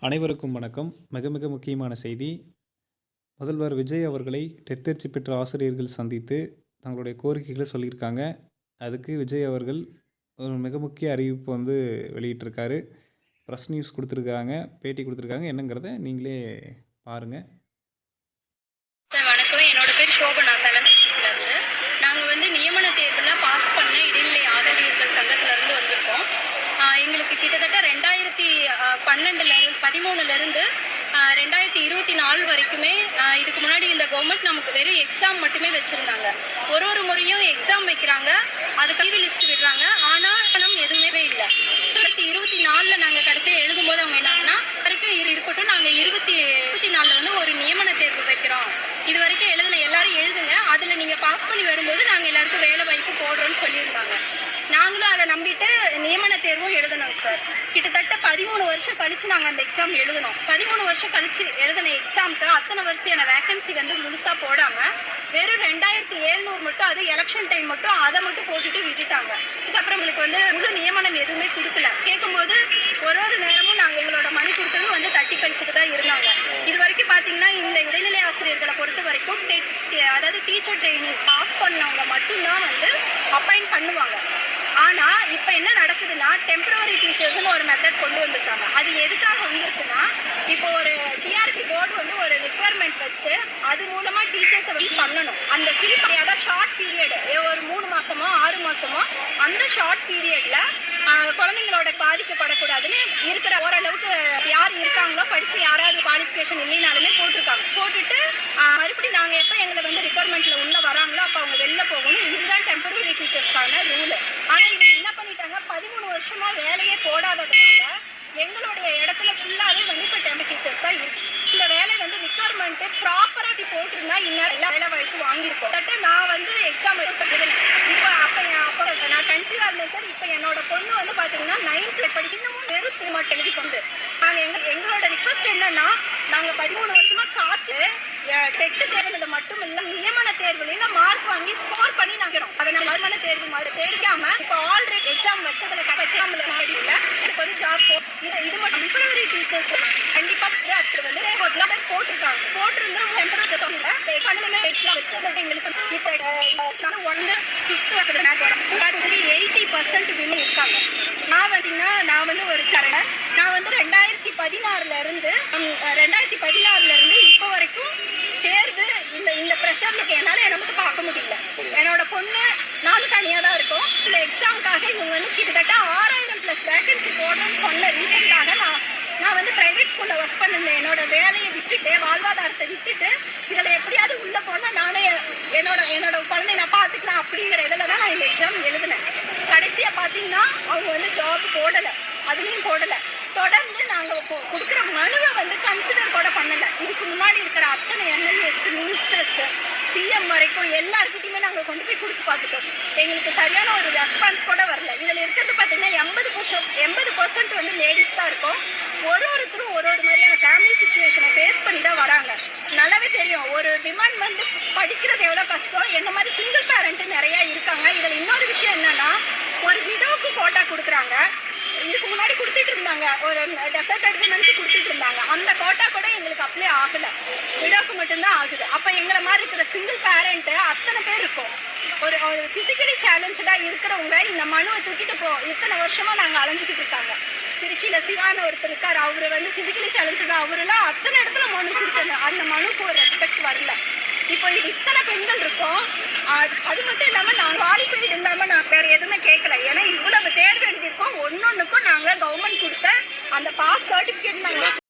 அனைவருக்கும் வணக்கம். மிக மிக முக்கியமான செய்தி. முதல்வர் விஜய் அவர்களை டெட் தேர்ச்சி பெற்ற ஆசிரியர்கள் சந்தித்து தங்களுடைய கோரிக்கைகளை சொல்லியிருக்காங்க. அதுக்கு விஜய் அவர்கள் ஒரு மிக முக்கிய அறிவிப்பு வெளியிட்டிருக்காரு. பிரஸ் நியூஸ் குடுத்துருக்காங்க, பேட்டி குடுத்துருக்காங்க. என்னங்கிறத நீங்களே பாருங்க. சார் வணக்கம். என்னோட பேர் சோபனா, சேலம் டிஸ்ட்ரிக்ட்லேருந்து. நாங்கள் நியமன தேர்வில் பாஸ் பண்ண இடைநிலை ஆசிரியர்கள் சங்கத்திலேருந்து வந்திருக்கோம். எங்களுக்கு கிட்டத்தட்ட 2013லேருந்து 2024 வரைக்குமே இதுக்கு முன்னாடி இந்த கவர்மெண்ட் நமக்கு வெறும் எக்ஸாம் மட்டுமே வச்சுருந்தாங்க. ஒரு முறையும் எக்ஸாம் வைக்கிறாங்க, அது கல்வி லிஸ்ட் விடுறாங்க, ஆனால் பணம் எதுவுமே இல்லை. 2024 நாங்கள் கடைசியாக எழுதும்போது அவங்க என்னன்னா வரைக்கும் இருக்கட்டும், நாங்கள் 2024 ஒரு நியமன தேர்வு வைக்கிறோம், இது வரைக்கும் எழுதுன எல்லாரும் எழுதுங்க, அதில் நீங்கள் பாஸ் பண்ணி வரும்போது நாங்கள் எல்லாருக்கும் வேலை வாய்ப்பு போடுறோன்னு சொல்லியிருந்தாங்க. நாங்களும் அதை நம்பிட்டு நியமன தேர்வும் எழுதணும் சார். கிட்டத்தட்ட 13 வருஷம் கழிச்சு நாங்கள் அந்த எக்ஸாம் எழுதணும். 13 வருஷம் கழிச்சு எழுதின எக்ஸாமுக்கு அத்தனை வருஷமான வேகன்சி முழுசாக போடாமல் வெறும் 2700 மட்டும், அது எலெக்ஷன் டைம் மட்டும், அதை மட்டும் போட்டுட்டு விட்டுட்டாங்க. இதுக்கப்புறம் எங்களுக்கு முழு நியமனம் எதுவுமே கொடுக்கல. கேட்கும்போது ஒரு நேரமும் நாங்கள் எங்களோட மனு கொடுத்ததும் தட்டி கழிச்சுட்டு தான் இருந்தாங்க. இது வரைக்கும் பார்த்தீங்கன்னா இந்த இடைநிலை ஆசிரியர்களை பொறுத்த வரைக்கும் அதாவது டீச்சர் ட்ரைனிங் பாஸ் பண்ணவங்க மட்டும்தான் அப்பாயிண்ட் பண்ணுவாங்க. ஆனால் இப்போ என்ன நடக்குதுன்னா டெம்பரவரி டீச்சர்ஸ்னு ஒரு மெத்தட் கொண்டு வந்திருக்காங்க. அது எதுக்காக வந்திருக்குன்னா, இப்போ ஒரு டிஆர்பி போர்டு ஒரு ரிக்வயர்மெண்ட் வச்சு அது மூலமாக டீச்சர்ஸை ஃபில் பண்ணணும். அந்த ஃபில் அதாவது ஷார்ட் பீரியட், ஒரு 3 மாதமோ 6 மாதமோ, அந்த ஷார்ட் பீரியடில் குழந்தைங்களோட பாதிக்கப்படக்கூடாதுன்னு இருக்கிற ஓரளவுக்கு யார் இருக்காங்களோ படித்து யாராவது குவாலிஃபிகேஷன் இல்லைனாலுமே போட்டிருக்காங்க. போட்டுட்டு மறுபடியும் நாங்கள் எப்போ எங்களை ரிக்வயர்மெண்ட்டில் உள்ளே வராங்களோ அப்போ அவங்க வெளில போகணும். இதுதான் டெம்பரரி டீச்சர்ஸ்க்கான ரூலு. ஆனால் இவங்க என்ன பண்ணிட்டாங்க, 13 வருஷமாக வேலையே போடாததுனால எங்களுடைய இடத்துல ஃபுல்லாகவே இப்போ டெம்பரரி டீச்சர்ஸ் தான் இருக்குது. இந்த வேலை ரிக்வயர்மெண்ட்டு ப்ராப்பராக போட்டிருந்தா இன்னும் எல்லா வேலை வாய்ப்பு வாங்கியிருக்கோம். நான் எக்ஸாம் எழுதுனேன். இப்போ அப்போ நான் கன்சீவாக இருந்தேன் சார். இப்போ என்னோட பொண்ணு பார்த்தீங்கன்னா 9th படிக்க இன்னமும் வெறும் மட்டும் எழுதி கொண்டு நாங்கள் எங்களோட ரிக்வஸ்ட் என்னன்னா, நாங்கள் 13 வருஷமாக காத்து டெட்டு தேர்வில் மட்டும் இல்லை, நியமன தேர்வுலையும் மார்க் வாங்கி ஸ்கோர் பண்ணி நாங்கிறோம். அதை நான் நியமன தேர்வு மாதிரி தேடிக்காமல் இப்போ ஆல்ரெடி எக்ஸாம் வச்சதில் வச்சாமல் இல்லை. எனக்கு ஜாப் இது மட்டும் டெம்பரரி டீச்சர்ஸ் கண்டிப்பாக அப்படி போட்டிருக்காங்க. போட்டிருந்தா டெம்பரரி எக்கானமே வச்சு எங்களுக்கு 80% விமன் இருக்காங்க. நான் ஒரு சரணன். நான் 2016லேருந்து இப்போ வரைக்கும் தேர்வு இந்த ப்ரெஷருக்கு என்னால் எனக்கு பார்க்க முடியல. என்னோட பொண்ணு நானும் தனியாக தான் இருக்கோம். இந்த எக்ஸாமுக்காக இவங்க கிட்டத்தட்ட 6000+ வேகன்சி போடணும்னு சொன்ன ரீசனுக்காக நான் ப்ரைவேட் ஸ்கூலில் ஒர்க் பண்ணிருந்தேன். என்னோட வேலையை விட்டுட்டு, வாழ்வாதாரத்தை விட்டுட்டு, இதில் எப்படியாவது உள்ளே போனால் நானே என்னோட குழந்தைய நான் பார்த்துக்கலாம் அப்படிங்கிற இதில் தான் நான் இந்த எக்ஸாம் எழுதினேன். கடைசியாக பார்த்தீங்கன்னா அவங்க ஜாப் போடலை, அதுலேயும் போடலை. தொடர்ந்து நாங்கள் கொடுக்குற மனுவை கன்சிடர் கூட பண்ணலை. இதுக்கு முன்னாடி இருக்கிற அத்தனை எம்எல்ஏஸ், மினிஸ்டர்ஸ், சிஎம் வரைக்கும் எல்லாருக்கிட்டையுமே நாங்கள் கொண்டு போய் கொடுத்து பார்த்துட்டோம். எங்களுக்கு சரியான ஒரு ரெஸ்பான்ஸ் கூட வரல. இதில் இருக்கிறது பார்த்தீங்கன்னா 80% லேடிஸ் தான் இருக்கும். ஒருத்தரும் ஒரு மாதிரியான ஃபேமிலி சுச்சுவேஷனை ஃபேஸ் பண்ணி தான் வராங்க. நல்லாவே தெரியும் ஒரு விமன் படிக்கிறது எவ்வளோ கஷ்டம். என்ன மாதிரி சிங்கிள் பேரண்ட் நிறையா இருக்காங்க. இதில் இன்னொரு விஷயம் என்னன்னா, ஒரு விடோவுக்கு கோட்டா கொடுக்குறாங்க. இதுக்கு முன்னாடி கொடுத்துட்டு இருந்தாங்க, ஒரு டெசர்டட் விமனுக்கு கொடுத்துட்டு இருந்தாங்க. அந்த கோட்டா கூட எங்களுக்கு அப்ளை ஆகலை, விடோவுக்கு மட்டும்தான் ஆகுது. அப்போ எங்களை மாதிரி இருக்கிற சிங்கிள் பேரண்ட்டு அத்தனை பேர் இருக்கும். ஒரு ஃபிசிக்கலி சேலஞ்சடாக இருக்கிறவங்க இந்த மனுவை தூக்கிட்டு இத்தனை வருஷமாக நாங்கள் அலைஞ்சிக்கிட்டு இருக்காங்க. திருச்சியில் சிவான்னு ஒருத்தர் இருக்கார். அவர் ஃபிசிக்கலி சேலஞ்சடாக அவருலாம் அத்தனை இடத்துல மனு கொடுக்கணும். அந்த மனுக்கு ஒரு ரெஸ்பெக்ட் வரல. இப்போ இத்தனை பெண்கள் இருக்கோம். அது மட்டும் இல்லாமல் நான் குவாலிஃபைடு இல்லாமல் நான் வேறு எதுவுமே கேட்கல. ஏன்னா இவ்வளவு தேர்வு எழுதியிருக்கோம். ஒன்னொன்றுக்கும் நாங்கள் கவர்மெண்ட் கொடுத்த அந்த பாஸ் சர்டிஃபிகேட் நாங்கள்